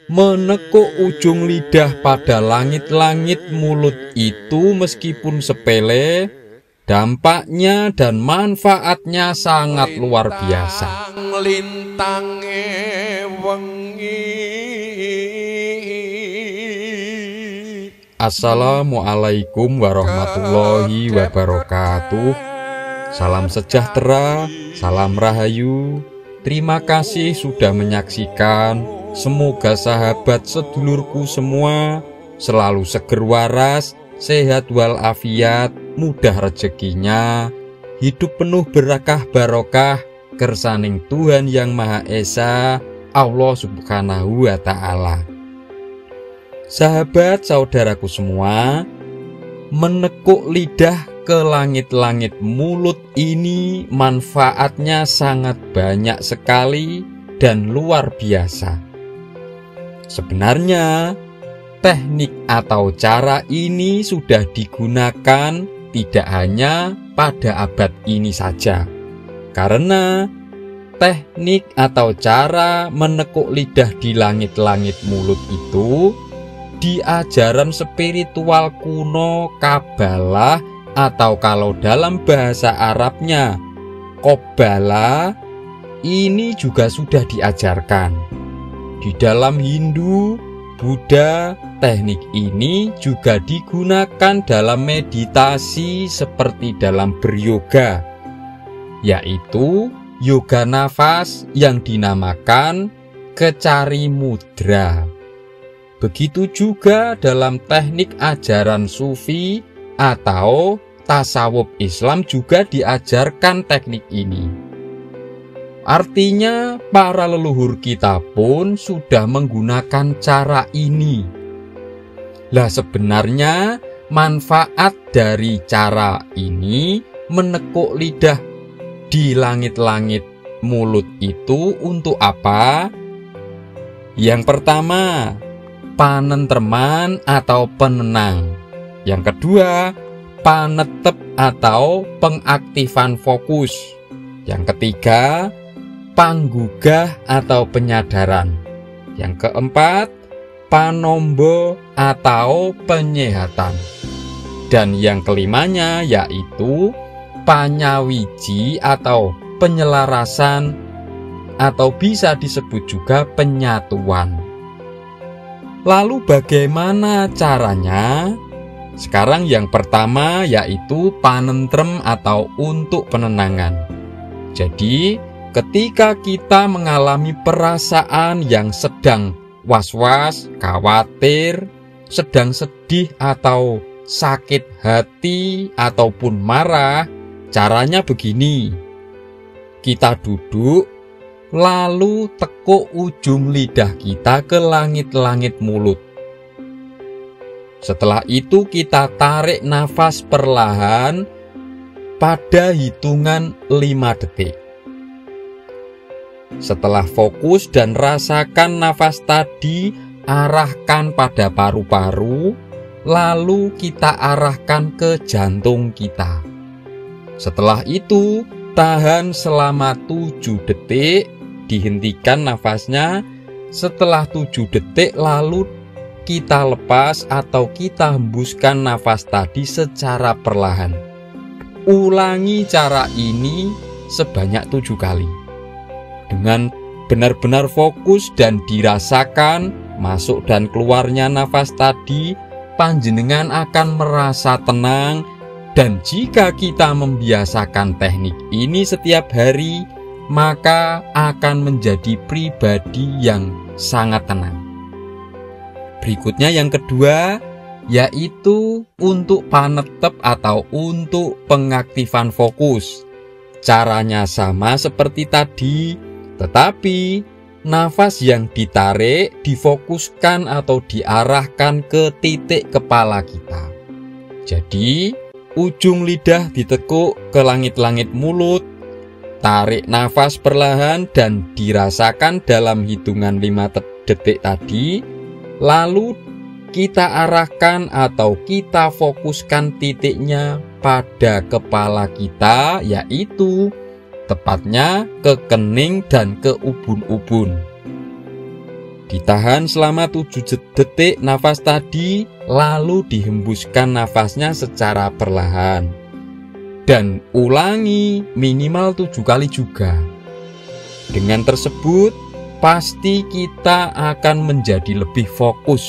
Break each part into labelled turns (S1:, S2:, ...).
S1: Menekuk ujung lidah pada langit-langit mulut itu meskipun sepele, dampaknya dan manfaatnya sangat luar biasa. Assalamualaikum warahmatullahi wabarakatuh. Salam sejahtera, salam rahayu. Terima kasih sudah menyaksikan. Semoga sahabat sedulurku semua selalu seger waras, sehat walafiat, mudah rezekinya, hidup penuh berkah barokah, kersaning Tuhan Yang Maha Esa, Allah Subhanahu wa Ta'ala. Sahabat saudaraku semua, menekuk lidah ke langit-langit mulut ini manfaatnya sangat banyak sekali dan luar biasa. Sebenarnya, teknik atau cara ini sudah digunakan tidak hanya pada abad ini saja. Karena teknik atau cara menekuk lidah di langit-langit mulut itu di ajaran spiritual kuno Kabalah, atau kalau dalam bahasa Arabnya Qobbala, ini juga sudah diajarkan. Di dalam Hindu, Buddha, teknik ini juga digunakan dalam meditasi seperti dalam beryoga, yaitu yoga nafas yang dinamakan Kecari Mudra. Begitu juga dalam teknik ajaran Sufi atau tasawuf Islam juga diajarkan teknik ini. Artinya para leluhur kita pun sudah menggunakan cara ini. Lah sebenarnya manfaat dari cara ini menekuk lidah di langit-langit mulut itu untuk apa? Yang pertama, panentreman atau penenang. Yang kedua, panetep atau pengaktifan fokus. Yang ketiga, panggugah atau penyadaran. Yang keempat, panombo atau penyehatan. Dan yang kelimanya yaitu panyawiji atau penyelarasan, atau bisa disebut juga penyatuan. Lalu bagaimana caranya? Sekarang yang pertama yaitu panentrem atau untuk penenangan. Jadi ketika kita mengalami perasaan yang sedang was-was, khawatir, sedang sedih atau sakit hati ataupun marah, caranya begini. Kita duduk, lalu tekuk ujung lidah kita ke langit-langit mulut. Setelah itu kita tarik nafas perlahan pada hitungan 5 detik. Setelah fokus dan rasakan nafas tadi, arahkan pada paru-paru, lalu kita arahkan ke jantung kita. Setelah itu, tahan selama 7 detik, dihentikan nafasnya. Setelah 7 detik, lalu kita lepas atau kita hembuskan nafas tadi secara perlahan. Ulangi cara ini sebanyak 7 kali. Dengan benar-benar fokus dan dirasakan masuk dan keluarnya nafas tadi, panjenengan akan merasa tenang. Dan jika kita membiasakan teknik ini setiap hari, maka akan menjadi pribadi yang sangat tenang. Berikutnya yang kedua, yaitu untuk panetep atau untuk pengaktifan fokus. Caranya sama seperti tadi, tetapi nafas yang ditarik difokuskan atau diarahkan ke titik kepala kita. Jadi, ujung lidah ditekuk ke langit-langit mulut, tarik nafas perlahan dan dirasakan dalam hitungan 5 detik tadi, lalu kita arahkan atau kita fokuskan titiknya pada kepala kita, yaitu tepatnya ke kening dan ke ubun-ubun. Ditahan selama 7 detik nafas tadi, lalu dihembuskan nafasnya secara perlahan. Dan ulangi minimal 7 kali juga. Dengan tersebut, pasti kita akan menjadi lebih fokus.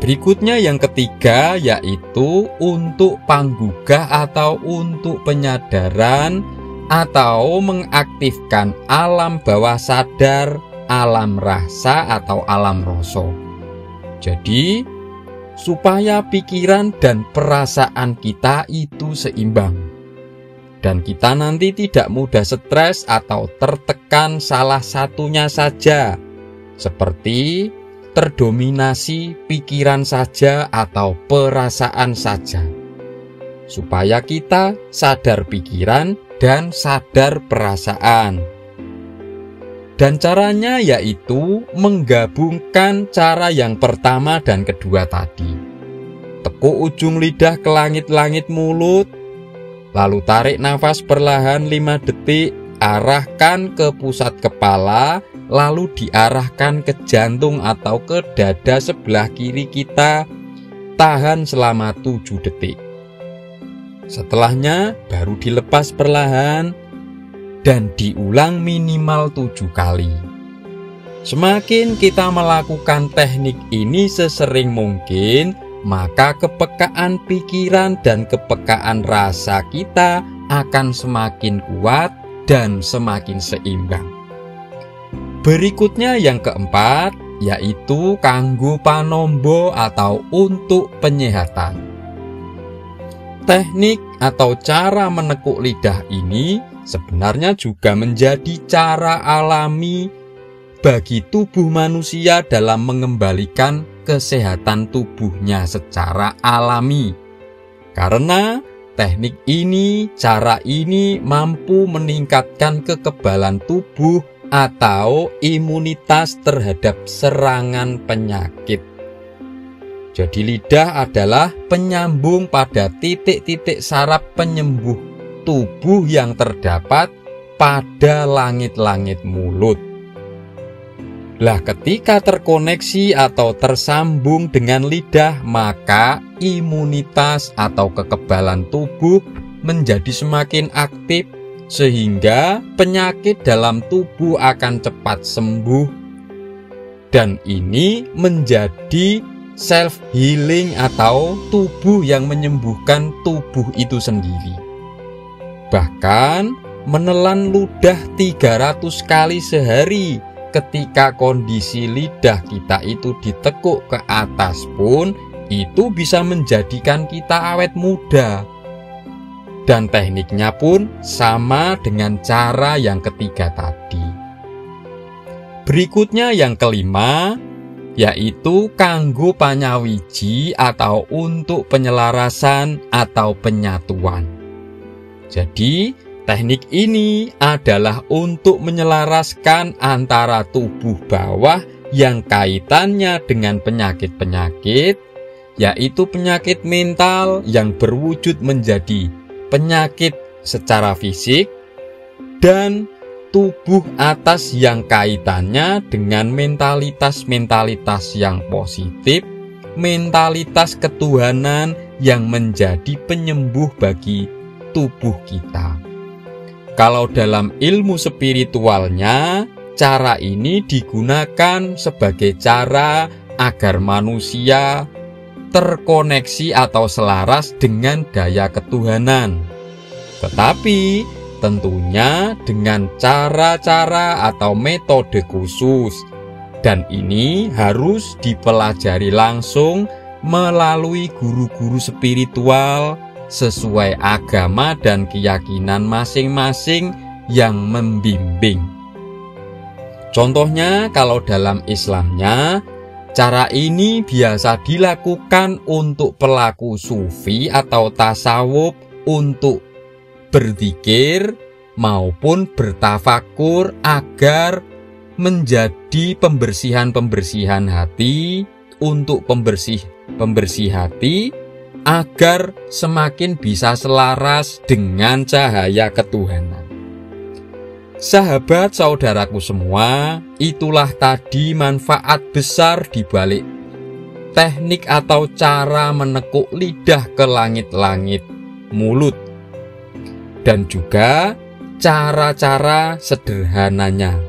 S1: Berikutnya yang ketiga, yaitu untuk panggugah atau untuk penyadaran atau mengaktifkan alam bawah sadar, alam rasa atau alam rasa. Jadi, supaya pikiran dan perasaan kita itu seimbang. Dan kita nanti tidak mudah stres atau tertekan salah satunya saja, seperti terdominasi pikiran saja atau perasaan saja. Supaya kita sadar pikiran dan sadar perasaan. Dan caranya yaitu menggabungkan cara yang pertama dan kedua tadi. Tekuk ujung lidah ke langit-langit mulut, lalu tarik nafas perlahan 5 detik, arahkan ke pusat kepala, lalu diarahkan ke jantung atau ke dada sebelah kiri kita, tahan selama 7 detik. Setelahnya baru dilepas perlahan, dan diulang minimal 7 kali. Semakin kita melakukan teknik ini sesering mungkin, maka kepekaan pikiran dan kepekaan rasa kita akan semakin kuat dan semakin seimbang. Berikutnya yang keempat, yaitu kanggo panombo atau untuk penyehatan. Teknik atau cara menekuk lidah ini sebenarnya juga menjadi cara alami bagi tubuh manusia dalam mengembalikan kesehatan tubuhnya secara alami. Karena teknik ini, cara ini mampu meningkatkan kekebalan tubuh atau imunitas terhadap serangan penyakit. Jadi lidah adalah penyambung pada titik-titik saraf penyembuh tubuh yang terdapat pada langit-langit mulut. Lah ketika terkoneksi atau tersambung dengan lidah, maka imunitas atau kekebalan tubuh menjadi semakin aktif sehingga penyakit dalam tubuh akan cepat sembuh. Dan ini menjadi self healing atau tubuh yang menyembuhkan tubuh itu sendiri. Bahkan menelan ludah 300 kali sehari ketika kondisi lidah kita itu ditekuk ke atas pun itu bisa menjadikan kita awet muda. Dan tekniknya pun sama dengan cara yang ketiga tadi. Berikutnya yang kelima, yaitu kanggo panyawiji atau untuk penyelarasan atau penyatuan. Jadi, teknik ini adalah untuk menyelaraskan antara tubuh bawah yang kaitannya dengan penyakit-penyakit, yaitu penyakit mental yang berwujud menjadi penyakit secara fisik, dan tubuh atas yang kaitannya dengan mentalitas-mentalitas yang positif, mentalitas ketuhanan yang menjadi penyembuh bagi tubuh kita. Kalau dalam ilmu spiritualnya, cara ini digunakan sebagai cara agar manusia terkoneksi atau selaras dengan daya ketuhanan. Tetapi tentunya dengan cara-cara atau metode khusus, dan ini harus dipelajari langsung melalui guru-guru spiritual sesuai agama dan keyakinan masing-masing yang membimbing. Contohnya kalau dalam Islamnya, cara ini biasa dilakukan untuk pelaku sufi atau tasawuf untuk berzikir maupun bertafakur agar menjadi pembersihan hati, untuk pembersih hati agar semakin bisa selaras dengan cahaya ketuhanan. Sahabat saudaraku semua, itulah tadi manfaat besar di balik teknik atau cara menekuk lidah ke langit-langit mulut, dan juga cara-cara sederhananya.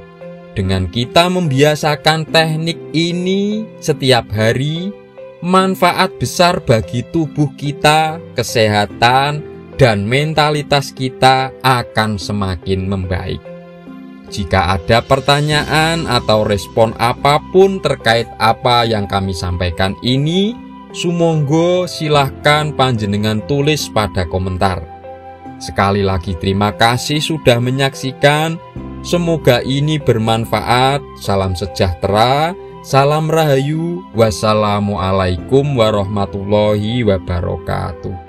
S1: Dengan kita membiasakan teknik ini setiap hari, manfaat besar bagi tubuh kita, kesehatan, dan mentalitas kita akan semakin membaik. Jika ada pertanyaan atau respon apapun terkait apa yang kami sampaikan ini, sumangga silahkan panjenengan tulis pada komentar. Sekali lagi terima kasih sudah menyaksikan. Semoga ini bermanfaat. Salam sejahtera, salam rahayu, wassalamualaikum warahmatullahi wabarakatuh.